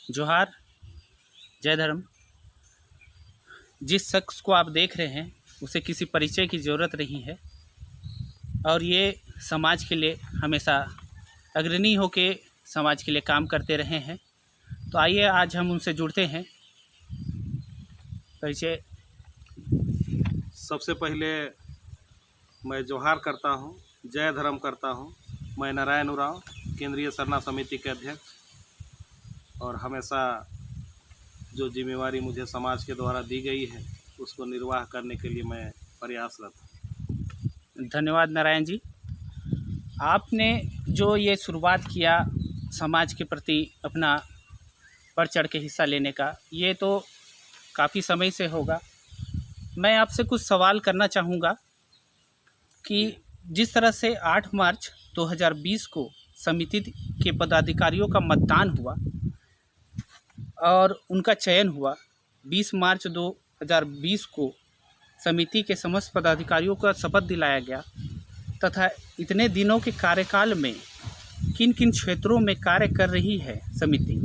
जोहार, जय धर्म। जिस शख्स को आप देख रहे हैं उसे किसी परिचय की ज़रूरत नहीं है और ये समाज के लिए हमेशा अग्रणी होके समाज के लिए काम करते रहे हैं। तो आइए आज हम उनसे जुड़ते हैं। परिचय। सबसे पहले मैं जोहार करता हूँ, जय धर्म करता हूँ। मैं नारायण उरांव, केंद्रीय सरना समिति के अध्यक्ष, और हमेशा जो जिम्मेवारी मुझे समाज के द्वारा दी गई है उसको निर्वाह करने के लिए मैं प्रयासरत हूँ। धन्यवाद नारायण जी। आपने जो ये शुरुआत किया समाज के प्रति अपना बढ़ चढ़ के हिस्सा लेने का, ये तो काफ़ी समय से होगा। मैं आपसे कुछ सवाल करना चाहूँगा कि जिस तरह से 8 मार्च 2020 को समिति के पदाधिकारियों का मतदान हुआ और उनका चयन हुआ, 20 मार्च 2020 को समिति के समस्त पदाधिकारियों का शपथ दिलाया गया, तथा इतने दिनों के कार्यकाल में किन किन क्षेत्रों में कार्य कर रही है समिति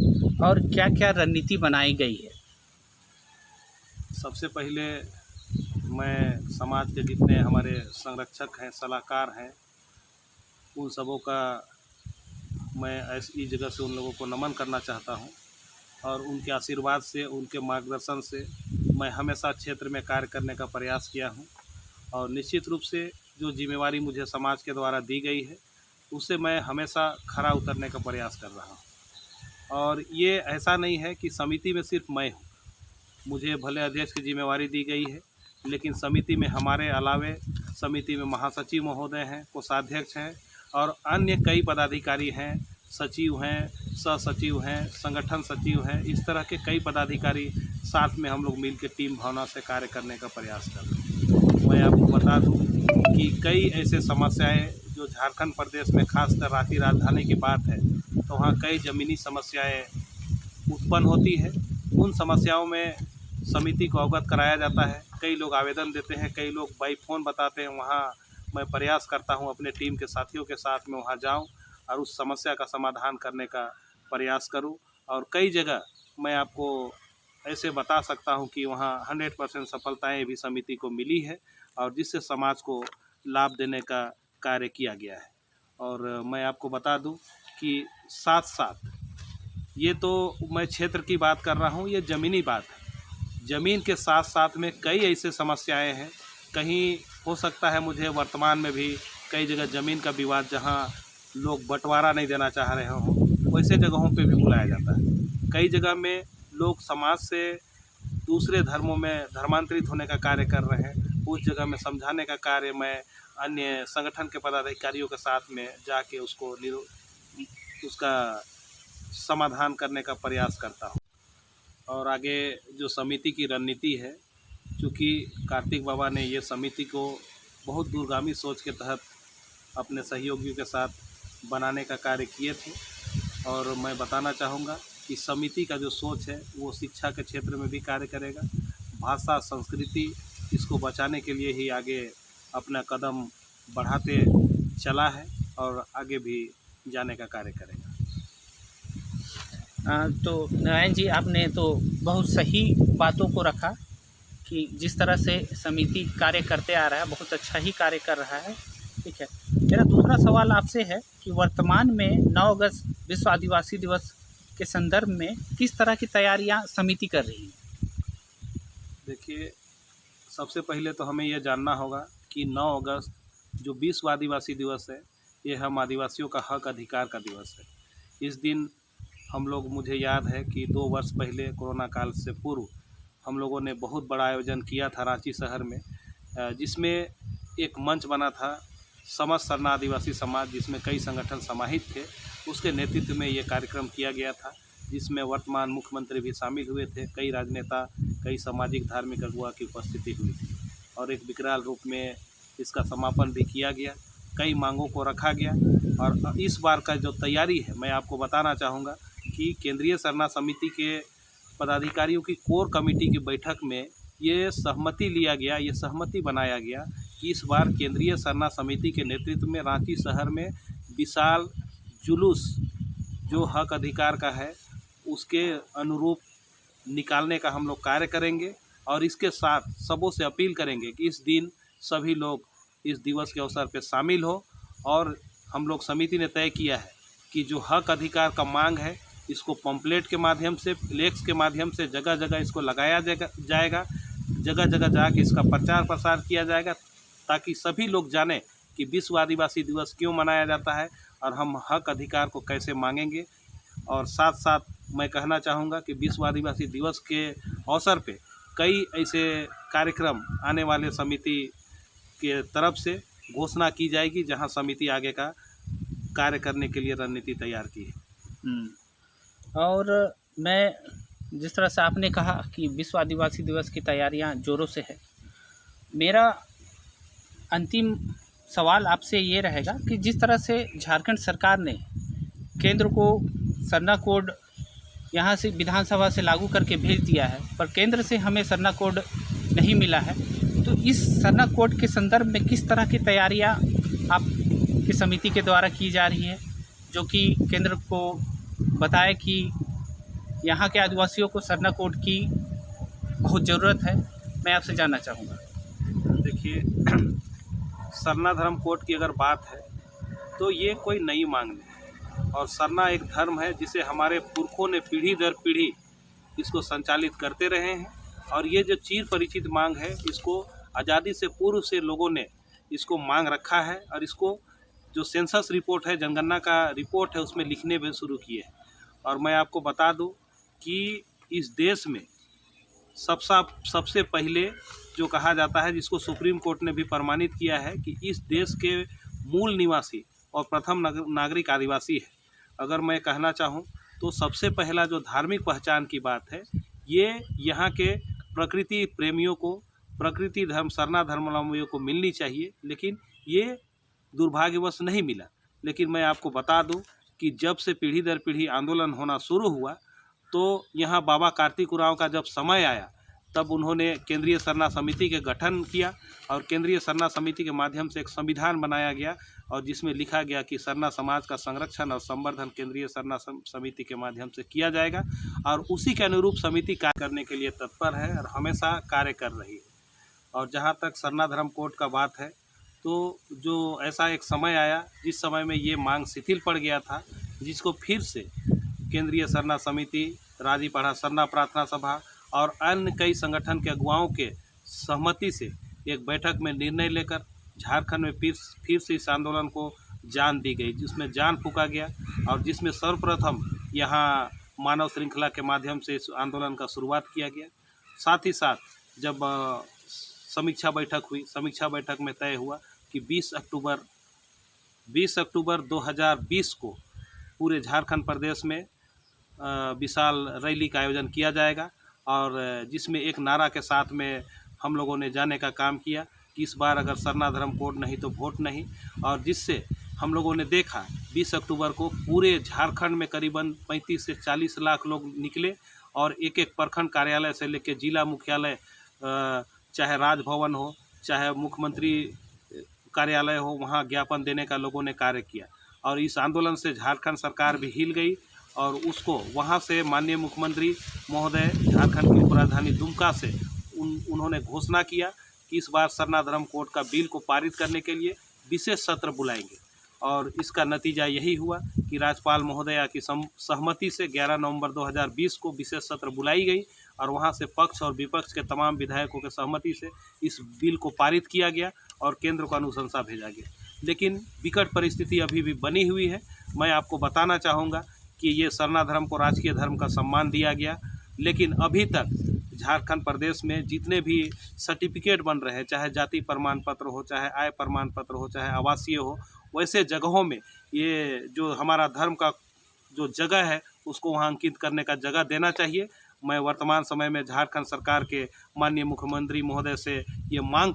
और क्या क्या रणनीति बनाई गई है। सबसे पहले मैं समाज के जितने हमारे संरक्षक हैं, सलाहकार हैं, उन सबों का मैं ऐसी जगह से उन लोगों को नमन करना चाहता हूं, और उनके आशीर्वाद से, उनके मार्गदर्शन से मैं हमेशा क्षेत्र में कार्य करने का प्रयास किया हूं। और निश्चित रूप से जो जिम्मेवारी मुझे समाज के द्वारा दी गई है उससे मैं हमेशा खरा उतरने का प्रयास कर रहा हूं। और ये ऐसा नहीं है कि समिति में सिर्फ मैं हूँ। मुझे भले अध्यक्ष की जिम्मेवारी दी गई है, लेकिन समिति में हमारे अलावे समिति में महासचिव महोदय हैं, कोषाध्यक्ष हैं और अन्य कई पदाधिकारी हैं, सचिव हैं, सहसचिव हैं, संगठन सचिव हैं। इस तरह के कई पदाधिकारी साथ में हम लोग मिल के टीम भावना से कार्य करने का प्रयास कर रहे हैं। मैं आपको बता दूं कि कई ऐसे समस्याएं जो झारखंड प्रदेश में, खासकर रांची राजधानी की बात है, तो वहाँ कई ज़मीनी समस्याएं उत्पन्न होती है। उन समस्याओं में समिति को अवगत कराया जाता है। कई लोग आवेदन देते हैं, कई लोग बाई फ़ोन बताते हैं। वहाँ मैं प्रयास करता हूँ अपने टीम के साथियों के साथ में वहाँ जाऊँ और उस समस्या का समाधान करने का प्रयास करूं। और कई जगह मैं आपको ऐसे बता सकता हूं कि वहां 100% सफलताएं भी समिति को मिली है और जिससे समाज को लाभ देने का कार्य किया गया है। और मैं आपको बता दूं कि साथ साथ ये तो मैं क्षेत्र की बात कर रहा हूं, ये ज़मीनी बात है। ज़मीन के साथ साथ में कई ऐसे समस्याएँ हैं। कहीं हो सकता है मुझे वर्तमान में भी कई जगह ज़मीन का विवाद, जहाँ लोग बंटवारा नहीं देना चाह रहे हों, वैसे जगहों पे भी बुलाया जाता है। कई जगह में लोग समाज से दूसरे धर्मों में धर्मांतरित होने का कार्य कर रहे हैं। उस जगह में समझाने का कार्य मैं अन्य संगठन के पदाधिकारियों के साथ में जाके उसका समाधान करने का प्रयास करता हूँ। और आगे जो समिति की रणनीति है, चूँकि कार्तिक बाबा ने ये समिति को बहुत दूरगामी सोच के तहत अपने सहयोगियों के साथ बनाने का कार्य किए थे, और मैं बताना चाहूँगा कि समिति का जो सोच है वो शिक्षा के क्षेत्र में भी कार्य करेगा। भाषा, संस्कृति, इसको बचाने के लिए ही आगे अपना कदम बढ़ाते चला है और आगे भी जाने का कार्य करेगा। तो नारायण जी, आपने तो बहुत सही बातों को रखा कि जिस तरह से समिति कार्य करते आ रहा है, बहुत अच्छा ही कार्य कर रहा है। ठीक है, मेरा दूसरा सवाल आपसे है कि वर्तमान में 9 अगस्त विश्व आदिवासी दिवस के संदर्भ में किस तरह की तैयारियां समिति कर रही है। देखिए, सबसे पहले तो हमें यह जानना होगा कि 9 अगस्त जो विश्व आदिवासी दिवस है, ये हम आदिवासियों का हक अधिकार का दिवस है। इस दिन हम लोग, मुझे याद है कि 2 वर्ष पहले कोरोना काल से पूर्व हम लोगों ने बहुत बड़ा आयोजन किया था रांची शहर में, जिसमें एक मंच बना था समस्त सरना आदिवासी समाज, जिसमें कई संगठन समाहित थे। उसके नेतृत्व में ये कार्यक्रम किया गया था, जिसमें वर्तमान मुख्यमंत्री भी शामिल हुए थे। कई राजनेता, कई सामाजिक धार्मिक अगुवा की उपस्थिति हुई थी और एक विकराल रूप में इसका समापन भी किया गया। कई मांगों को रखा गया। और इस बार का जो तैयारी है, मैं आपको बताना चाहूँगा कि केंद्रीय सरना समिति के पदाधिकारियों की कोर कमेटी की बैठक में ये सहमति लिया गया, ये सहमति बनाया गया कि इस बार केंद्रीय सरना समिति के नेतृत्व में रांची शहर में विशाल जुलूस जो हक अधिकार का है उसके अनुरूप निकालने का हम लोग कार्य करेंगे। और इसके साथ सबों से अपील करेंगे कि इस दिन सभी लोग इस दिवस के अवसर पर शामिल हो। और हम लोग समिति ने तय किया है कि जो हक अधिकार का मांग है, इसको पंपलेट के माध्यम से, फ्लेक्स के माध्यम से जगह जगह इसको लगाया जाएगा, जगह जगह जाके इसका प्रचार प्रसार किया जाएगा, ताकि सभी लोग जानें कि विश्व आदिवासी दिवस क्यों मनाया जाता है और हम हक अधिकार को कैसे मांगेंगे। और साथ साथ मैं कहना चाहूँगा कि विश्व आदिवासी दिवस के अवसर पे कई ऐसे कार्यक्रम आने वाले समिति के तरफ से घोषणा की जाएगी, जहां समिति आगे का कार्य करने के लिए रणनीति तैयार की है। और मैं जिस तरह से आपने कहा कि विश्व आदिवासी दिवस की तैयारियां ज़ोरों से है, मेरा अंतिम सवाल आपसे ये रहेगा कि जिस तरह से झारखंड सरकार ने केंद्र को सरना कोड यहाँ से विधानसभा से लागू करके भेज दिया है, पर केंद्र से हमें सरना कोड नहीं मिला है, तो इस सरना कोड के संदर्भ में किस तरह की तैयारियां आप की समिति के द्वारा की जा रही है, जो कि केंद्र को बताए कि यहाँ के आदिवासियों को सरना कोड की बहुत ज़रूरत है। मैं आपसे जानना चाहूँगा। देखिए, सरना धर्म कोड की अगर बात है तो ये कोई नई मांग नहीं है, और सरना एक धर्म है जिसे हमारे पुरखों ने पीढ़ी दर पीढ़ी इसको संचालित करते रहे हैं। और ये जो चिर परिचित मांग है, इसको आज़ादी से पूर्व से लोगों ने इसको मांग रखा है, और इसको जो सेंसस रिपोर्ट है, जनगणना का रिपोर्ट है, उसमें लिखने भी शुरू किए हैं। और मैं आपको बता दूं कि इस देश में सबसे पहले जो कहा जाता है, जिसको सुप्रीम कोर्ट ने भी प्रमाणित किया है कि इस देश के मूल निवासी और प्रथम नागरिक आदिवासी है। अगर मैं कहना चाहूँ तो सबसे पहला जो धार्मिक पहचान की बात है, ये यहाँ के प्रकृति प्रेमियों को, प्रकृति धर्म सरना धर्मावलंबियों को मिलनी चाहिए, लेकिन ये दुर्भाग्यवश नहीं मिला। लेकिन मैं आपको बता दूं कि जब से पीढ़ी दर पीढ़ी आंदोलन होना शुरू हुआ, तो यहाँ बाबा कार्तिक उरांव का जब समय आया, तब उन्होंने केंद्रीय सरना समिति के गठन किया, और केंद्रीय सरना समिति के माध्यम से एक संविधान बनाया गया, और जिसमें लिखा गया कि सरना समाज का संरक्षण और संवर्धन केंद्रीय सरना समिति के माध्यम से किया जाएगा। और उसी के अनुरूप समिति कार्य करने के लिए तत्पर है और हमेशा कार्य कर रही है। और जहाँ तक सरना धर्म कोड का बात है, तो जो ऐसा एक समय आया जिस समय में ये मांग शिथिल पड़ गया था, जिसको फिर से केंद्रीय सरना समिति, राजीपाड़ा सरना प्रार्थना सभा और अन्य कई संगठन के अगुवाओं के सहमति से एक बैठक में निर्णय लेकर झारखंड में फिर से इस आंदोलन को जान दी गई, जिसमें जान फूंका गया, और जिसमें सर्वप्रथम यहाँ मानव श्रृंखला के माध्यम से इस आंदोलन का शुरुआत किया गया। साथ ही साथ जब समीक्षा बैठक हुई, समीक्षा बैठक में तय हुआ कि 20 अक्टूबर 2020 को पूरे झारखंड प्रदेश में विशाल रैली का आयोजन किया जाएगा, और जिसमें एक नारा के साथ में हम लोगों ने जाने का काम किया कि इस बार अगर सरना धर्म कोड नहीं तो वोट नहीं। और जिससे हम लोगों ने देखा 20 अक्टूबर को पूरे झारखंड में करीबन 35 से 40 लाख लोग निकले, और एक एक प्रखंड कार्यालय से लेकर जिला मुख्यालय, चाहे राजभवन हो, चाहे मुख्यमंत्री कार्यालय हो, वहाँ ज्ञापन देने का लोगों ने कार्य किया। और इस आंदोलन से झारखंड सरकार भी हिल गई, और उसको वहाँ से माननीय मुख्यमंत्री महोदय झारखंड की राजधानी दुमका से उन्होंने घोषणा किया कि इस बार सरना धर्म कोड का बिल को पारित करने के लिए विशेष सत्र बुलाएंगे। और इसका नतीजा यही हुआ कि राज्यपाल महोदया की सहमति से 11 नवंबर 2020 को विशेष सत्र बुलाई गई, और वहां से पक्ष और विपक्ष के तमाम विधायकों के सहमति से इस बिल को पारित किया गया और केंद्र को अनुशंसा भेजा गया। लेकिन विकट परिस्थिति अभी भी बनी हुई है। मैं आपको बताना चाहूँगा कि ये सरना धर्म को राजकीय धर्म का सम्मान दिया गया, लेकिन अभी तक झारखंड प्रदेश में जितने भी सर्टिफिकेट बन रहे हैं, चाहे जाति प्रमाण पत्र हो, चाहे आय प्रमाण पत्र हो, चाहे आवासीय हो, वैसे जगहों में ये जो हमारा धर्म का जो जगह है उसको वहाँ अंकित करने का जगह देना चाहिए। मैं वर्तमान समय में झारखंड सरकार के माननीय मुख्यमंत्री महोदय से ये मांग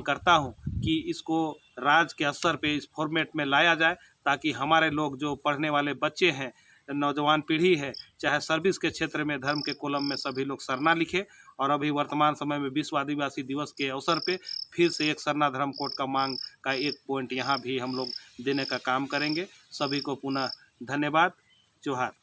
करता हूँ कि इसको राज्य के स्तर पे इस फॉर्मेट में लाया जाए, ताकि हमारे लोग जो पढ़ने वाले बच्चे हैं, नौजवान पीढ़ी है, चाहे सर्विस के क्षेत्र में धर्म के कॉलम में सभी लोग सरना लिखे। और अभी वर्तमान समय में विश्व आदिवासी दिवस के अवसर पे फिर से एक सरना धर्म कोड का मांग का एक पॉइंट यहाँ भी हम लोग देने का काम करेंगे। सभी को पुनः धन्यवाद। जोहार।